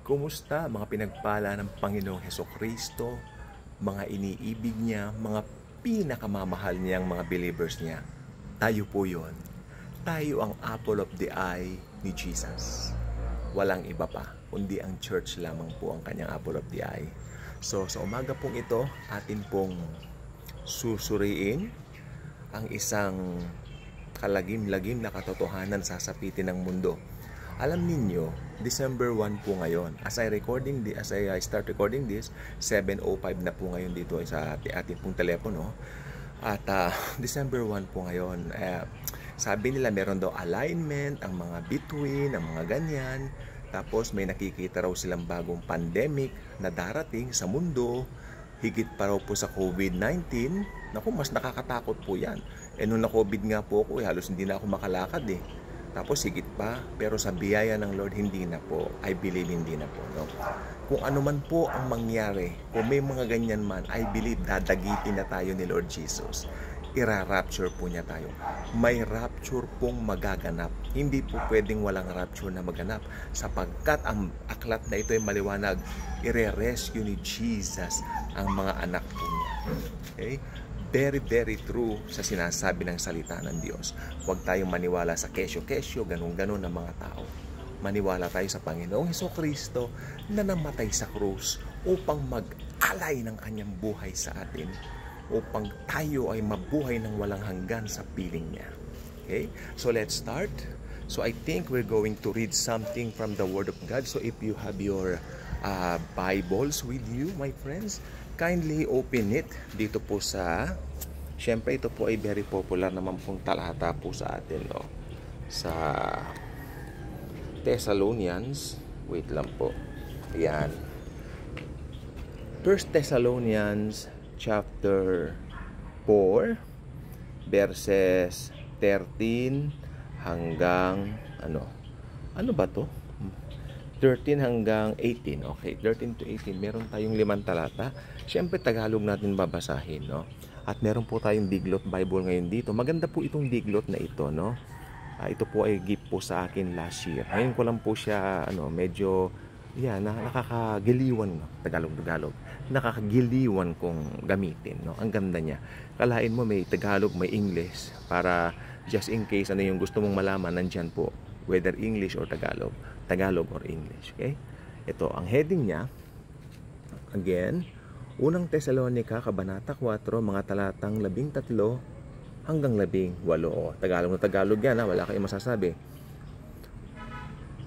Kumusta mga pinagpala ng Panginoong Hesukristo, mga iniibig niya, mga pinakamamahal niyang mga believers niya? Tayo po yon. Tayo ang apple of the eye ni Jesus. Walang iba pa, kundi ang church lamang po ang kanyang apple of the eye. So sa umaga pong ito, atin pong susuriin ang isang kalagim-lagim na katotohanan sa sapitin ng mundo. Alam ninyo, December 1 po ngayon. As I start recording this, 7:05 na po ngayon dito sa ating pong telepono. At December 1 po ngayon. Sabi nila meron daw alignment, ang mga between, ang mga ganyan. Tapos may nakikita raw silang bagong pandemic na darating sa mundo. Higit pa raw po sa COVID-19. Naku, mas nakakatakot po yan. Nung na-COVID nga po ako, halos hindi na ako makalakad eh. Tapos higit pa, pero sa biyaya ng Lord, hindi na po. I believe hindi na po. No? Kung ano man po ang mangyari, kung may mga ganyan man, I believe dadagitin na tayo ni Lord Jesus. Ira-rapture po niya tayo. May rapture pong magaganap. Hindi po pwedeng walang rapture na maganap. Sapagkat ang aklat na ito ay maliwanag, ire-rescue ni Jesus ang mga anak po niya. Okay? Very, very true sa sinasabi ng salita ng Diyos. Huwag tayong maniwala sa kesyo-kesyo, ganun-ganun ng mga tao. Maniwala tayo sa Panginoong Hesukristo na namatay sa krus upang mag-alay ng kanyang buhay sa atin, upang tayo ay mabuhay ng walang hanggan sa piling niya. Okay? So let's start. So I think we're going to read something from the Word of God. So if you have your Bibles with you, my friends, kindly open it dito po sa, syempre ito po ay very popular naman pong talata po sa atin, no? Sa Thessalonians, wait lang po, ayan, 1 Thessalonians chapter 4 verses 13 hanggang ano ba to? 13 hanggang 18. Okay, 13 to 18. Meron tayong 5 talata. Siyempre, Tagalog natin babasahin, no? At meron po tayong Diglot Bible ngayon dito. Maganda po itong Diglot na ito, no? Ito po ay gift po sa akin last year. Ngayon ko lang po siya, medyo, nakakagiliwan, no? Tagalog. Nakakagiliwan kong gamitin, no? Ang ganda niya. Kalain mo may Tagalog, may English. Para just in case ano yung gusto mong malaman, nandyan po. Whether English or Tagalog or English. Okay? Ito, ang heading niya, again, unang Tesalonica, Kabanata 4, mga talatang 13 hanggang 18. Tagalog na Tagalog yan, wala kayong masasabi.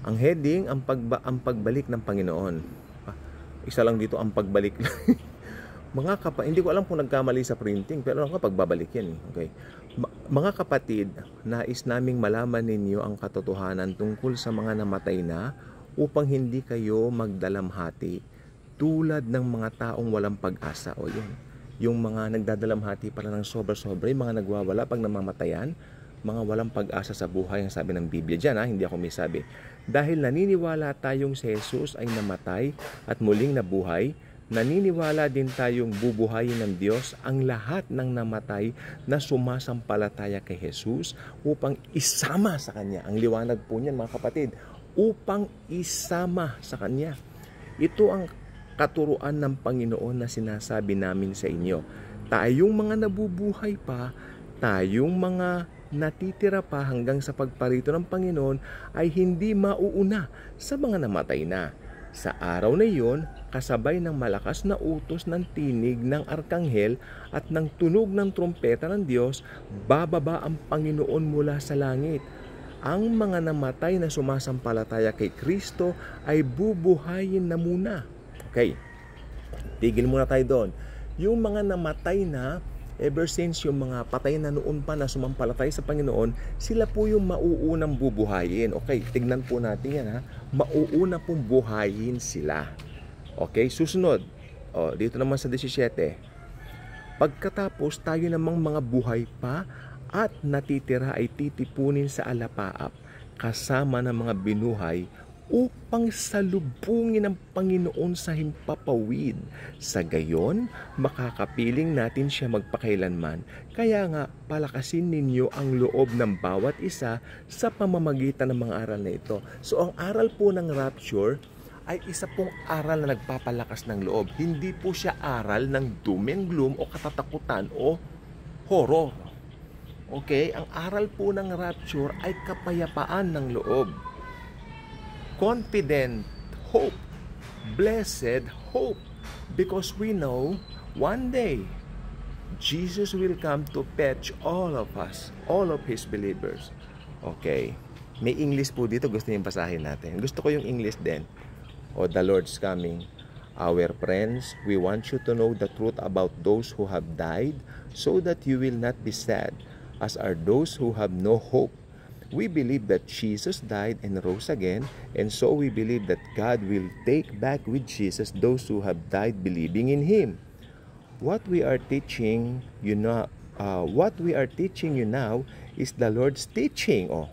Ang heading, ang pagbalik ng Panginoon. Isa lang dito, ang pagbalik. Hindi ko alam kung nagkamali sa printing, pero pagbabalik yan. Okay? Mga kapatid, nais naming malaman ninyo ang katotohanan tungkol sa mga namatay na upang hindi kayo magdalamhati tulad ng mga taong walang pag-asa. O yun, yung mga nagdadalamhati para ng sobra-sobra, yung mga nagwawala pag namamatayan, mga walang pag-asa sa buhay, ang sabi ng Biblia dyan, hindi ako may sabi. Dahil naniniwala tayong si Jesus ay namatay at muling nabuhay, naniniwala din tayong bubuhayin ng Diyos ang lahat ng namatay na sumasampalataya kay Jesus upang isama sa Kanya. Ang liwanag po niyan, mga kapatid, upang isama sa Kanya. Ito ang katuruan ng Panginoon na sinasabi namin sa inyo. Tayong mga nabubuhay pa, tayong mga natitira pa hanggang sa pagparito ng Panginoon ay hindi mauuna sa mga namatay na. Sa araw na iyon, kasabay ng malakas na utos ng tinig ng arkanghel at ng tunog ng trompeta ng Diyos, bababa ang Panginoon mula sa langit. Ang mga namatay na sumasampalataya kay Kristo ay bubuhayin na muna. Okay, tigil muna tayo doon. Yung mga namatay na, ever since yung mga patay na noon pa na sumampalatay sa Panginoon, sila po yung mauunang bubuhayin. Okay, tignan po natin yan, ha. Mauuna pong buhayin sila. Okay, susunod. Dito naman sa 17. Pagkatapos tayo namang mga buhay pa at natitira ay titipunin sa alapaap kasama ng mga binuhay upang salubungin ang Panginoon sa himpapawid. Sa gayon, makakapiling natin siya magpakailanman. Kaya nga, palakasin ninyo ang loob ng bawat isa sa pamamagitan ng mga aral na ito. So, ang aral po ng rapture ay isa pong aral na nagpapalakas ng loob. Hindi po siya aral ng doom and gloom o katatakutan o horror. Okay? Ang aral po ng rapture ay kapayapaan ng loob. Confident hope. Blessed hope. Because we know one day Jesus will come to fetch all of us, all of His believers. Okay. May English po dito, gusto niyong basahin natin. Gusto ko yung English din. O the Lord's coming. Our friends, we want you to know the truth about those who have died so that you will not be sad, as are those who have no hope. We believe that Jesus died and rose again, and so we believe that God will take back with Jesus those who have died believing in Him. What we are teaching you now is the Lord's teaching. Oh,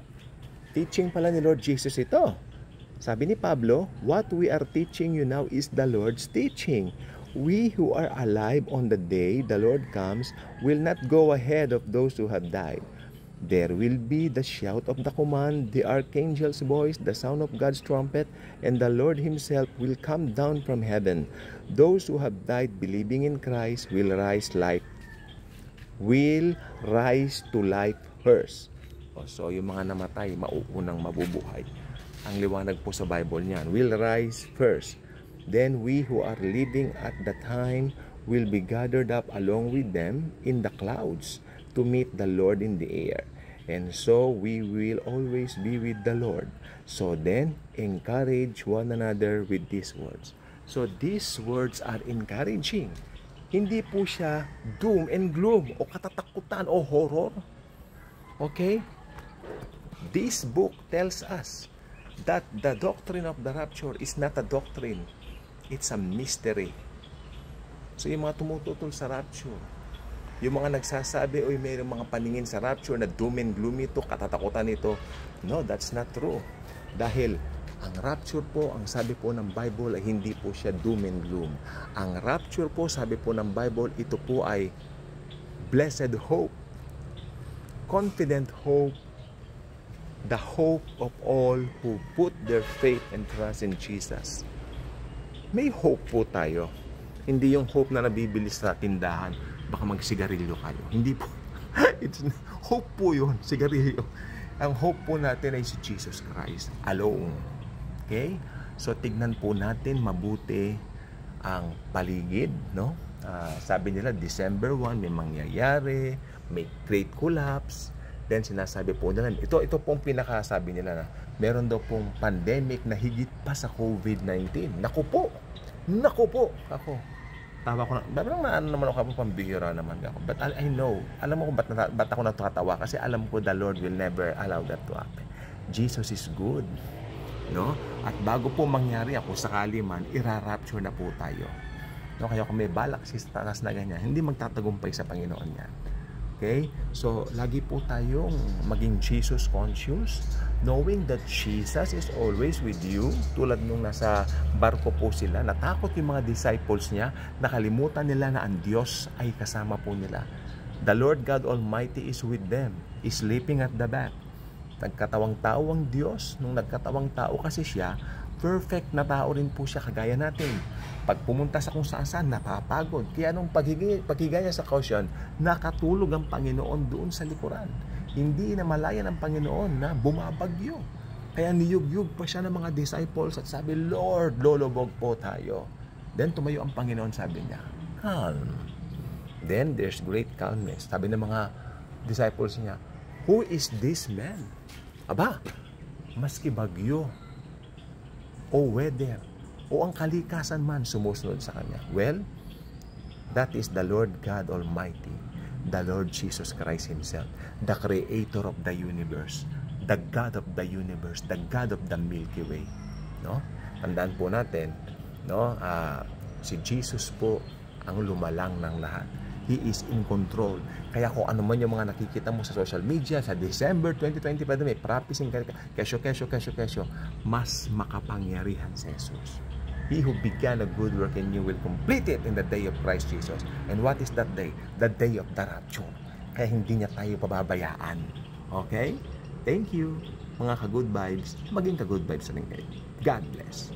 teaching pala ni Lord Jesus ito. Sabi ni Pablo, what we are teaching you now is the Lord's teaching. We who are alive on the day the Lord comes will not go ahead of those who have died. There will be the shout of the command, the archangel's voice, the sound of God's trumpet, and the Lord Himself will come down from heaven. Those who have died believing in Christ will rise to life first. So yung mga namatay, mauunang mabubuhay. Ang liwanag po sa Bible niyan, will rise first. Then we who are living at that time will be gathered up along with them in the clouds to meet the Lord in the air. And so we will always be with the Lord. So then, encourage one another with these words. So these words are encouraging. Hindi po siya doom and gloom o katatakutan o horror. Okay? This book tells us that the doctrine of the rapture is not a doctrine. It's a mystery. So yung mga tumututol sa rapture, yung mga nagsasabi, oy, mayroong mga paningin sa rapture na doom and gloom ito, katatakutan ito. No, that's not true. Dahil ang rapture po, ang sabi po ng Bible ay hindi po siya doom and gloom. Ang rapture po, sabi po ng Bible, ito po ay blessed hope, confident hope, the hope of all who put their faith and trust in Jesus. May hope po tayo. Hindi yung hope na nabibili sa tindahan, baka magsigarilyo kayo. Hindi po. It's hope po yun, sigarilyo. Ang hope po natin ay si Jesus Christ alone. Okay? So tignan po natin mabuti ang paligid, no? Sabi nila December 1 may mangyayari, may great collapse. Then sinasabi po nila, ito pong pinakasabi nila na meron daw pong pandemic na higit pa sa COVID-19. Naku po, ako. Tawa ko na, parang naano naman ako, pambihira naman ako. But I know, alam mo kung ba't ako natatawa? Kasi alam ko the Lord will never allow that to happen. Jesus is good. No? At bago po mangyari ako, sakali man, irarapture na po tayo. No? Kaya kung may balak si Satanas na ganyan, hindi magtatagumpay sa Panginoon yan. Okay? So, lagi po tayong maging Jesus conscious, knowing that Jesus is always with you. Tulad nung nasa barko po sila, natakot yung mga disciples niya, nakalimutan nila na ang Diyos ay kasama po nila. The Lord God Almighty is with them, is sleeping at the back. Nagkatawang-tao ang Diyos. Nung nagkatawang tao kasi siya, perfect na tao rin po siya kagaya natin. Pag pumunta sa kung saan napapagod. Kaya nung paghiga niya sa caution, nakatulog ang Panginoon doon sa likuran. Hindi na malaya ng Panginoon na bumabagyo. Kaya niyug-yug pa siya ng mga disciples at sabi, Lord, lolobog po tayo. Then tumayo ang Panginoon, sabi niya, calm. Then there's great calmness. Sabi ng mga disciples niya, who is this man? Aba, maski bagyo, o weather, o ang kalikasan man sumusunod sa Kanya. Well, that is the Lord God Almighty, the Lord Jesus Christ Himself, the Creator of the universe, the God of the universe, the God of the Milky Way. No? Tandaan po natin, no? Si Jesus po ang lumalang ng lahat. He is in control. Kaya kung ano man yung mga nakikita mo sa social media, sa December 2020 pa may practicing kesyo, mas makapangyarihan si Jesus. He who began a good work in you will complete it in the day of Christ Jesus. And what is that day? The day of the rapture. Kaya hindi niya tayo pababayaan. Okay? Thank you. Mga ka-good vibes, maging ka-good vibes na rin kayo. God bless.